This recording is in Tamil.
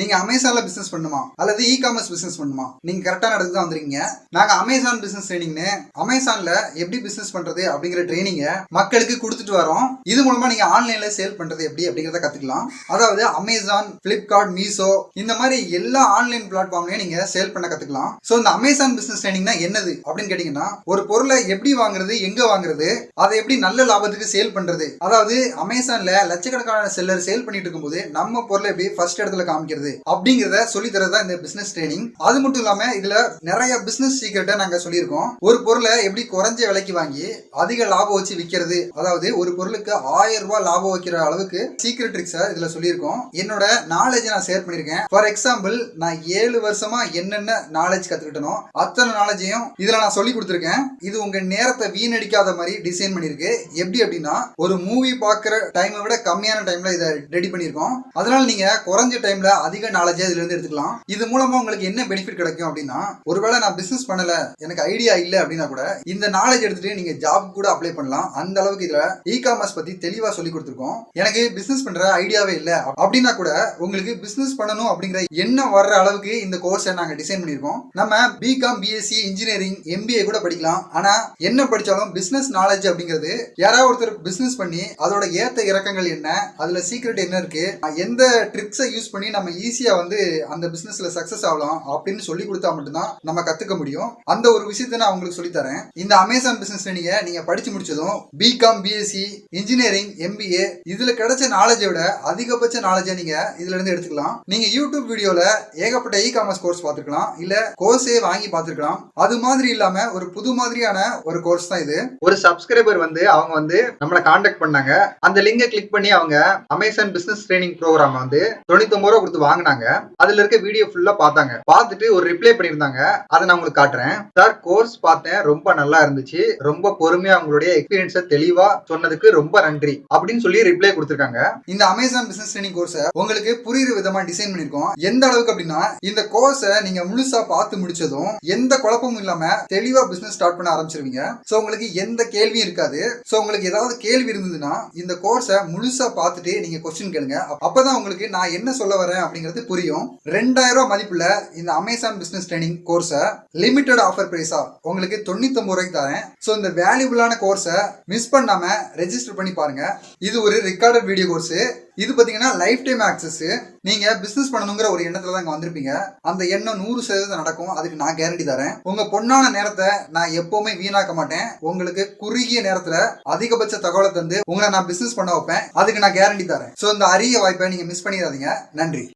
நீங்க அமேசான்ல பிசினஸ் பண்ணுமா அல்லது இ காமர்ஸ் பிசினஸ் பண்ணுமா? நீங்க கரெக்டான இடத்துக்கு தான் வந்திருக்கீங்க. நாங்க அமேசான் பிசினஸ் ட்ரைனிங்னு அமேசான்ல எப்படி பிசினஸ் பண்றது அப்படிங்கிற ட்ரைனிங்க மக்களுக்கு கொடுத்துட்டு வரோம். இது மூலமா நீங்க ஆன்லைன்ல சேல் பண்றது எப்படி அப்படிங்கறத கத்துக்கலாம். அதாவது அமேசான், பிளிப்கார்ட், மீஷோ இந்த மாதிரி எல்லா ஆன்லைன் பிளாட்ஃபார்ம்லயும் நீங்க சேல் பண்ண கத்துக்கலாம். சோ இந்த அமேசான் பிசினஸ் ட்ரைனிங்னா என்னது அப்படின்னு கேட்டீங்கன்னா, ஒரு பொருளை எப்படி வாங்குறது, எங்க வாங்குறது, அதை எப்படி நல்ல லாபத்துக்கு சேல் பண்றது. அதாவது அமேசான்ல லட்சக்கணக்கான செல்லர் சேல் பண்ணிட்டு இருக்கும்போது நம்ம பொருளை எப்படி ஃபர்ஸ்ட் இடத்துல காமிக்கிறது அப்படிங்கறத சொல்லி தரதா இந்த பிசினஸ் ட்ரைனிங். அது மட்டும் இல்லாம இதுல நிறைய பிசினஸ் சீக்ரெட்டை நாங்க சொல்லியிருக்கோம். ஒரு பொருளை எப்படி குறைஞ்ச விலைக்கு வாங்கி அதிக லாபம் வச்சு விற்கிறது, அதாவது ஒரு பொருளுக்கு 1000 ரூபாய் லாபம் வைக்கிற அளவுக்கு சீக்ரெட் ட்ரிக்ஸை இதுல சொல்லியிருக்கோம். என்னோட நாலேஜ் நான் ஷேர் பண்ணிருக்கேன். ஃபார் எக்ஸாம்பிள், நான் 7 வருஷமா என்னென்ன நாலேஜ் கத்துக்கிட்டனோ அத்தனை நாலேஜையும் இதுல நான் சொல்லி கொடுத்துருக்கேன். இது உங்க நேரத்தை வீணடிக்காத மாதிரி டிசைன் பண்ணிருக்கு. எப்படி அப்படின்னா, ஒரு மூவி பாக்குற டைமை விட கம்மியான டைம்ல இதை ரெடி பண்ணிருக்கோம். அதனால நீங்க குறைஞ்ச டைம்ல அதிக நாலேஜ் இதுல இருந்து எடுத்துக்கலாம். இது மூலமா உங்களுக்கு என்ன பெனிஃபிட் கிடைக்கும் அப்படின்னா, ஒருவேளை நான் பிசினஸ் பண்ணல, எனக்கு ஐடியா இல்ல அப்படின்னா கூட இந்த நாலேஜ் எடுத்துட்டு நீங்க ஜாப் கூட அப்ளை பண்ணலாம். அந்த அளவுக்கு இதுல இ காமர்ஸ் பத்தி தெளிவா சொல்லி கொடுத்துருக்கோம். எனக்கு பிசினஸ் பண்ற ஐடியாவே இல்ல அப்படின்னா கூட உங்களுக்கு பிசினஸ் பண்ணணும் அப்படிங்கிற எண்ணம் வர்ற அளவுக்கு இந்த கோர்ஸை நாங்க டிசைன் பண்ணிருக்கோம். நம்ம பிகாம், பிஎஸ்சி, இன்ஜினியரிங், எம்பிஏ கூட படிக்கலாம். ஆனா என்ன படிச்சாலும் பிசினஸ் நாலேஜ் அப்படிங்கிறது, யாராவது ஒருத்தர் பிசினஸ் பண்ணி அதோட ஏத்த இறக்கங்கள் என்ன, அதுல சீக்ரெட் என்ன இருக்கு, எந்த ட்ரிக்ஸை யூஸ் பண்ணி நம்ம ஈஸியா வந்து அந்த பிசினஸ்ல சக்சஸ் ஆகலாம் அப்படின்னு சொல்லி கொடுத்தா மட்டும்தான் நம்ம கத்துக்க முடியும். அந்த ஒரு விஷயத்தை நான் உங்களுக்கு சொல்லி தரேன். இந்த அமேசான் பிசினஸ் நீங்க படிச்சு முடிச்சதும் பிகாம், பிஎஸ்சி, இன்ஜினியரிங், எம்பிஏ இதுல கிடைச்ச நாலேஜை விட அதிகபட்ச நாலேஜை நீங்க இதுல இருந்து எடுத்துக்கலாம். நீங்க யூடியூப் வீடியோல ஏகப்பட்ட இ காமர்ஸ் கோர்ஸ் பார்த்துக்கலாம், இல்ல கோர்ஸே வாங்கி பார்த்துக்கலாம். அது மாதிரி இல்லாம ஒரு புது மாதிரியான ஒரு கோர்ஸ் தான் இது. ஒரு சப்ஸ்கிரைபர் அவங்க நம்மளை கான்டாக்ட் பண்ணாங்க. அந்த லிங்கை கிளிக் பண்ணி அவங்க அமேசான் பிசினஸ் ட்ரைனிங் ப்ரோக்ராம் 99 ரூபா கொடுத்து வாங்கினாங்க. அதுல இருக்க வீடியோ ஃபுல்லா பார்த்தாங்க. பார்த்துட்டு ஒரு ரிப்ளை பண்ணிருந்தாங்க. அதை நான் உங்களுக்கு காட்டுறேன். சார், கோர்ஸ் பார்த்தேன், ரொம்ப நல்லா இருந்துச்சு, ரொம்ப பொறுமையா உங்களுடைய எக்ஸ்பீரியன்ஸை தெளிவா சொன்னதுக்கு ரொம்ப நன்றி அப்படின்னு சொல்லி ரிப்ளை கொடுத்திருக்காங்க. இந்த அமேசான் பிசினஸ் ட்ரைனிங் கோர்ஸை உங்களுக்கு புரியுற விதமா டிசைன் பண்ணிருக்கோம். எந்த அளவுக்கு அப்படின்னா, இந்த கோர்ஸை நீங்க முழுசா பார்த்து முடிச்சதும் எந்த குழப்பமும் இல்லாம தெளிவா பிசினஸ் ஸ்டார்ட் பண்ண ஆரம்பிச்சிருவீங்க. சோ உங்களுக்கு எந்த கேள்வியும் இருக்காது. சோ உங்களுக்கு ஏதாவது கேள்வி இருந்ததுன்னா இந்த கோர்ஸை முழுசா பார்த்துட்டு நீங்க கொஸ்டின் கேளுங்க. அப்பதான் உங்களுக்கு நான் என்ன சொல்ல வரேன் அப்படிங்கிறது புரியும். 2000 ரூபாய் மதிப்புல இந்த அமேசான் பிசினஸ் ட்ரைனிங் கோர்ஸை லிமிடெட் ஆஃபர் பிரைஸா உங்களுக்கு 99 ரூபாய்க்கு தரேன். சோ இந்த வேல்யூபிளான கோர்ஸை மிஸ் பண்ணாம ரெஜிஸ்டர் பண்ணி பாருங்க. இது ஒரு ரெக்கார்டட் வீடியோ கோர்ஸ். இது பாத்தீங்கன்னா லைஃப் டைம் ஆக்சஸ். நீங்க பிசினஸ் பண்ணணுங்கிற ஒரு எண்ணத்துல தான் வந்திருப்பீங்க. அந்த எண்ணம் 100% நடக்கும். அதுக்கு நான் கேரண்டி தரேன். உங்க பொன்னான நேரத்தை நான் எப்பவுமே வீணாக்க மாட்டேன். உங்களுக்கு குறுகிய நேரத்துல அதிகபட்ச தகவலை தந்து உங்களை நான் பிசினஸ் பண்ண வைப்பேன். அதுக்கு நான் கேரண்டி தரேன். சோ இந்த அரிய வாய்ப்பை நீங்க மிஸ் பண்ணிடாதீங்க. நன்றி.